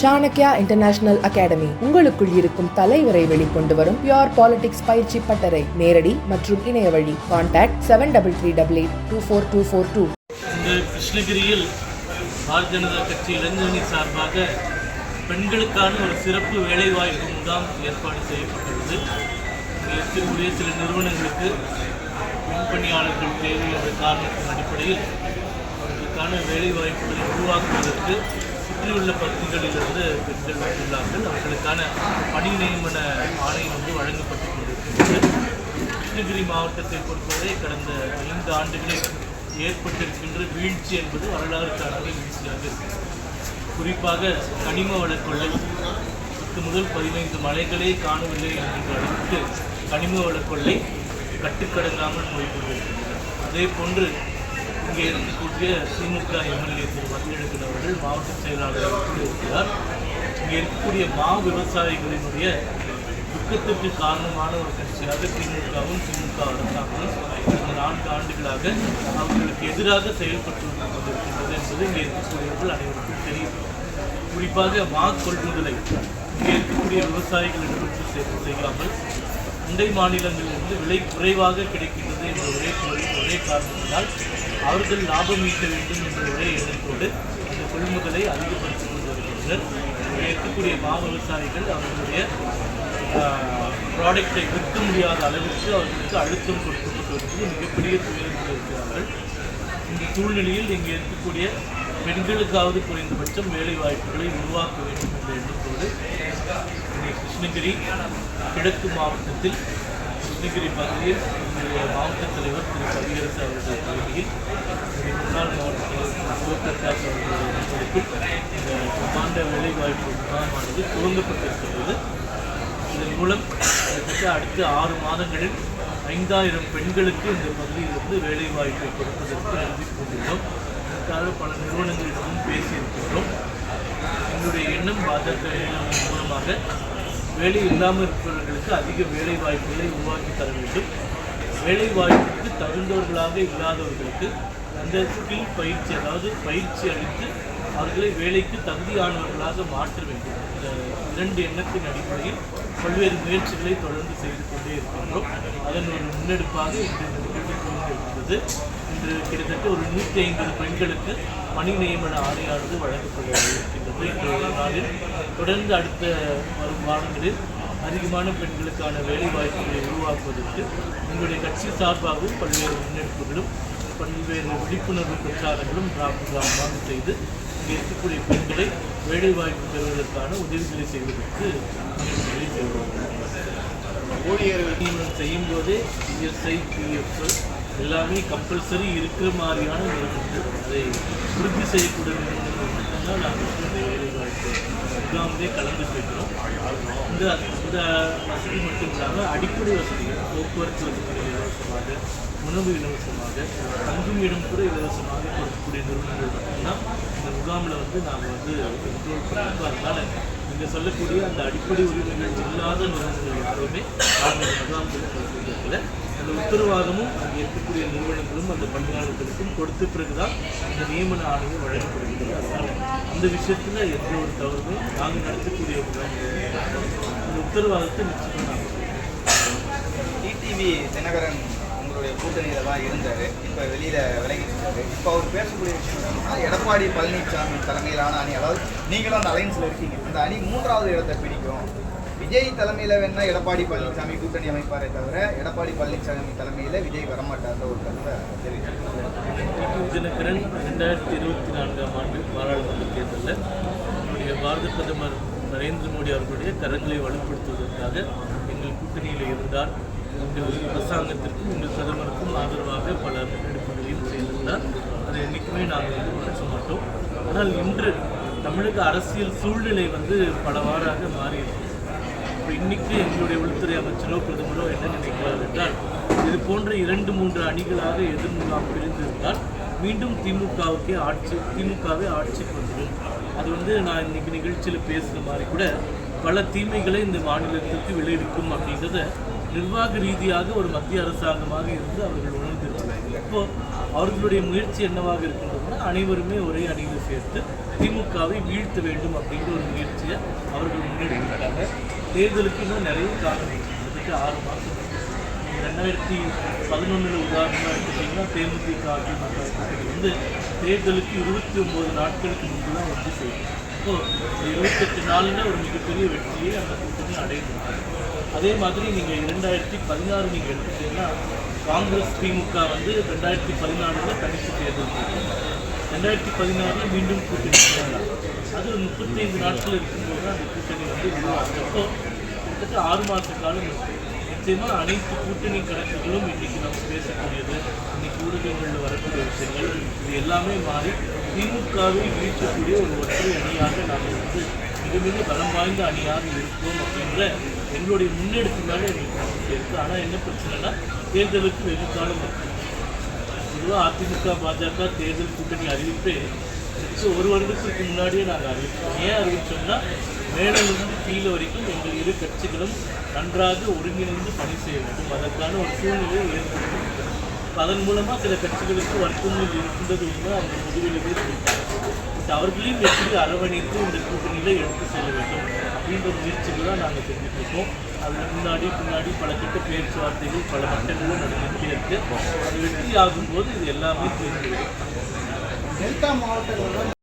Chanakya international academy உங்களுக்குள் இருக்கும் தலைவரை வெளிக்கொண்டு வரும் பியூர் பாலிடிக்ஸ் பயிற்சி பட்டறை. நேரடி மற்றும் இணைய வழி. கான்டாக்ட் 7338824242. இந்த கிருஷ்ணகிரியில் பாரதிய ஜனதா கட்சி இளைஞரணி சார்பாக பெண்களுக்கான ஒரு சிறப்பு வேலைவாய்ப்பு முகாம் ஏற்பாடு செய்யப்பட்டுள்ளது. இருக்கக்கூடிய சில நிறுவனங்களுக்கு பெண் பணியாளர்கள் தேவை என்ற காரணத்தின் அடிப்படையில் அவர்களுக்கான வேலைவாய்ப்புகளை உருவாக்குவதற்கு சுற்றியுள்ள பகுதிகளிலிருந்து பெண்கள் வந்துள்ளார்கள். அவர்களுக்கான பணி நியமன ஆணை வழங்கப்பட்டுக் கொண்டிருக்கின்றது. கிருஷ்ணகிரி மாவட்டத்தை பொறுத்தவரை கடந்த 5 ஆண்டுகளில் ஏற்பட்டிருக்கின்ற வீழ்ச்சி என்பது வரலாறு காணாத வீழ்ச்சியாக இருக்கிறது. குறிப்பாக கனிம வள கொள்ளை 10 முதல் 15 மலைகளே காணவில்லை என்கின்ற அளவுக்கு கனிம வள கொள்ளை கட்டுக்கடங்காமல் போய்கொண்டிருக்கின்றன. அதே போன்று இங்கே இருக்கக்கூடிய திமுக எம்எல்ஏ திரு மதியழகன் அவர்கள் மாவட்ட செயலாளராக இருக்கிறார். இங்கே இருக்கக்கூடிய விவசாயிகளினுடைய துக்கத்திற்கு காரணமான ஒரு கட்சியாக திமுகவும் திமுக அரசாங்கமும் இந்த 4 ஆண்டுகளாக அவர்களுக்கு எதிராக செயல்பட்டு கொண்டிருக்கின்றது என்பது இங்கே இருக்கக்கூடியவர்கள் அனைவருக்கும் தெரியும். குறிப்பாக கொள்முதலை இங்கே இருக்கக்கூடிய விவசாயிகளிடமிருந்து செய்யாமல் அண்டை மாநிலங்களிலிருந்து விலை குறைவாக கிடைக்கின்றது என்ற ஒரே காரணத்தினால் அவர்கள் லாபம் ஈட்ட வேண்டும் என்ற ஒரே எண்ணத்தோடு அந்த கொள்முதலை அதிகப்படுத்திக் கொண்டு வருகின்றனர். இங்கே இருக்கக்கூடிய விவசாயிகள் அவர்களுடைய ப்ராடக்டை விற்க முடியாத அளவிற்கு அவர்களுக்கு அழுத்தம் கொடுக்கப்பட்டு வருவது மிகப்பெரிய துயரத்தில் இருக்கிறார்கள். இந்த சூழ்நிலையில் இங்கே இருக்கக்கூடிய பெண்களுக்காவது குறைந்தபட்சம் வேலை வாய்ப்புகளை உருவாக்க வேண்டும் என்ற எண்ணத்தோடு கிருஷ்ணகிரி கிழக்கு மாவட்டத்தில் கிருஷ்ணகிரி பகுதியில் மாவட்ட தலைவர் திரு கவியரசு அவர்கள் தலைமையில் முன்னாள் மாவட்ட தலைவர் சிவபிரகாஷ் அவர்களுடைய முன்னெடுப்பில் இந்த பிரமாண்ட வேலைவாய்ப்பு முகாமானது துவங்கப்பட்டிருக்கிறது. இதன் மூலம் அடுத்த 6 மாதங்களில் 5000 பெண்களுக்கு இந்த பகுதியிலிருந்து வேலைவாய்ப்பை கொடுப்பதற்கு அறிவித்துக் கொண்டுள்ளோம். இதற்காக பல நிறுவனங்களிடமும் பேசியிருக்கின்றோம். எங்களுடைய எண்ணம் பாஜக மூலமாக வேலை இல்லாமல் இருப்பவர்களுக்கு அதிக வேலை வாய்ப்புகளை உருவாக்கி தர வேண்டும். வேலை வாய்ப்புக்கு தகுந்தவர்களாக இல்லாதவர்களுக்கு அந்த ஸ்கில் பயிற்சி, அதாவது பயிற்சி அளித்து அவர்களை வேலைக்கு தகுதியானவர்களாக மாற்ற வேண்டும். இந்த 2 எண்ணத்தின் அடிப்படையில் பல்வேறு முயற்சிகளை தொடர்ந்து செய்து கொண்டே இருக்கின்றோம். அதன் ஒரு முன்னெடுப்பாக இன்று நிகழ்ச்சி துவங்கியிருக்கிறது. இன்று கிட்டத்தட்ட ஒரு 150 பெண்களுக்கு பணி நியமன ஆணையானது வழங்கப்பட இருக்கின்றது. இன்றைய நாளில் தொடர்ந்து அடுத்த வரும் வாரங்களில் அதிகமான பெண்களுக்கான வேலை வாய்ப்புகளை உருவாக்குவதற்கு எங்களுடைய கட்சி சார்பாகவும் பல்வேறு முன்னெடுப்புகளும் பல்வேறு விழிப்புணர்வு பிரச்சாரங்களும் கிராமமாக செய்து இங்கே இருக்கக்கூடிய பெண்களை வேலை வாய்ப்பு பெறுவதற்கான உதவிகளை செய்வதற்கு ஊழியர்கள் நியமனம் செய்யும் போதே இஎஸ்ஐ பிஎஃப் எல்லாமே கம்பல்சரி இருக்கிற மாதிரியான நிறுவனங்கள், அதை உறுதி செய்யக்கூடிய நிறுவனங்கள் மட்டும்தான் நாங்கள் இந்த வேலைவாய்ப்பு முகாமிலே கலந்து போய்க்கிறோம். இந்த வசதி மட்டும் இல்லாமல் அடிப்படை வசதிகள், போக்குவரத்து வசதிகள் இலவசமாக, உணவு இலவசமாக, தங்கும் இடம் கூட இலவசமாக கொடுக்கக்கூடிய நிறுவனங்கள் மட்டும்தான் இந்த முகாமில் நாங்கள் கண்ட்ரோல் பண்ணியிருக்கோம். அதனால் நீங்கள் சொல்லக்கூடிய அந்த அடிப்படை உரிமைகள் இல்லாத நிறுவனங்கள் யாருமே நாங்கள் இந்த முகாம்களை கலந்துக்கிறதில்லை. அந்த உத்தரவாதமும் அங்கே இருக்கக்கூடிய நிறுவனங்களும் அந்த பணியாளர்களுக்கும் கொடுத்த பிறகுதான் இந்த நியமன ஆணையம் வழங்கப்படுகிறது. அதனால் அந்த விஷயத்தில் எந்த ஒரு தவறுமே நாங்கள் நடத்தக்கூடிய அந்த உத்தரவாதத்தை நிச்சயமாக நாங்கள் டிடிவி தினகரன் உங்களுடைய கூட்டணியில் தான் இருந்தார். இப்போ வெளியில் விலகிட்டு இப்போ அவர் பேசக்கூடிய விஷயம் எடப்பாடி பழனிசாமி தலைமையிலான அணி, அதாவது நீங்களும் அந்த அலைன்ஸில் இருக்கீங்க, அந்த அணி 3வது இடத்தை பிடிக்கும். விஜய் தலைமையில் வேணா எடப்பாடி பழனிசாமி கூட்டணி அமைப்பாரே தவிர எடப்பாடி பழனிசாமி தலைமையில் விஜய் வரமாட்டார்ன்ற ஒரு கருத்தை தெரிவித்திருக்கிறார். தினகரன் 2024ஆம் ஆண்டு பாராளுமன்ற தேர்தலில் நம்முடைய பாரத பிரதமர் நரேந்திர மோடி அவர்களுடைய கரங்களை வலுப்படுத்துவதற்காக எங்கள் கூட்டணியில் இருந்தார். எங்கள் அரசாங்கத்திற்கும் எங்கள் பிரதமருக்கும் ஆதரவாக பல முன்னெடுப்புகளையும் செய்திருந்தார். அதை என்றைக்குமே நாங்கள் மறைக்க மாட்டோம். ஆனால் இன்று தமிழக அரசியல் சூழ்நிலை பலவாறாக மாறியிருக்கு. இப்போ இன்றைக்கி எங்களுடைய உள்துறை அமைச்சரோ பிரதமரோ என்ன நினைக்கிறார் என்றால், இது போன்ற 2-3 அணிகளாக எதிர்முகாம் பிரிந்திருந்தால் மீண்டும் திமுகவே ஆட்சிக்கு வந்துடும். அது நான் இன்றைக்கி நிகழ்ச்சியில் பேசுகிற மாதிரி கூட பல தீமைகளை இந்த மாநிலத்திற்கு விளைவிக்கும் அப்படின்றத நிர்வாக ரீதியாக ஒரு மத்திய அரசாங்கமாக இருந்து அவர்கள் உணர்ந்திருக்கிறார்கள். அப்போது அவர்களுடைய முயற்சி என்னவாக இருக்கின்றதுன்னா அனைவருமே ஒரே அணியில் சேர்த்து திமுகவை வீழ்த்த வேண்டும் அப்படிங்கிற ஒரு முயற்சியை அவர்கள் முன்னெடுக்கிறாங்க. தேர்தலுக்கு இன்னும் நிறைய காலம் அதுக்கு 6 மாதம். 2011 உதாரணமாக எடுத்துட்டிங்கன்னா தேமுதிக அதிமுக வந்து தேர்தலுக்கு 29 நாட்களுக்கு முன்பு தான் வந்து செய்யும். இப்போது 28 நாளில் ஒரு மிகப்பெரிய வெற்றியை அந்த கூட்டணி அடைந்துள்ளாங்க. அதே மாதிரி நீங்கள் 2016 நீங்கள் எடுத்துட்டீங்கன்னா காங்கிரஸ் திமுக வந்து 2014 தனித்து தேர்தல் 2016 மீண்டும் கூட்டணி சேர்ந்தாங்க. அது 35 நாட்கள் இருக்கும்போது அந்த கூட்டணி வந்து உருவாக்கப்போ கிட்டத்தட்ட 6 மாத காலம் இருக்குது. நிச்சயமாக அனைத்து கூட்டணி கணக்குகளும் இன்றைக்கி நம்ம பேசக்கூடியது, இன்றைக்கி ஊடகங்களில் வரக்கூடிய விஷயங்கள் இது எல்லாமே மாறி திமுகவை வீழ்த்தக்கூடிய ஒரு ஒற்றை அணியாக நாங்கள் வந்து மிக மிக பலம் வாய்ந்த அணியாக இருப்போம் அப்படின்ற எங்களுடைய முன்னெடுப்பு மேலே எங்களுக்கு நம்பிக்கை இருக்குது. ஆனால் என்ன பிரச்சனைனா தேர்தலுக்கு வெகு காலம் இருக்குது. பொதுவாக அதிமுக பாஜக தேர்தல் கூட்டணி அறிவிப்பே ஒரு வருடத்துக்கு முன்னாடியே நாங்கள் அறிவித்தோம். ஏன் அறிவித்தோம்னா மேலிருந்து கீழே வரைக்கும் எங்கள் இரு கட்சிகளும் நன்றாக ஒருங்கிணைந்து பணி செய்ய வேண்டும், அதற்கான ஒரு சூழ்நிலையை ஏற்படுத்தி அதன் மூலமாக சில கட்சிகளுக்கு வர்க்கங்கள் இருக்கின்றது உண்மை. அவங்க முடிவிலே சொல்லிட்டாங்க. அவர்களையும் எப்படி அரவணைத்து இந்த கூட்டணியில் எடுத்து செல்ல வேண்டும் அப்படின்ற முயற்சிகள் தான் நாங்கள் செஞ்சுட்ருக்கோம். அதில் முன்னாடி பல கட்ட பேச்சுவார்த்தைகள் பல மட்டங்களும் நடந்துகிட்டே இருக்குது. அது வெற்றி ஆகும்போது இது எல்லாமே தெரிஞ்சு டெல்டா மாவட்டங்கள்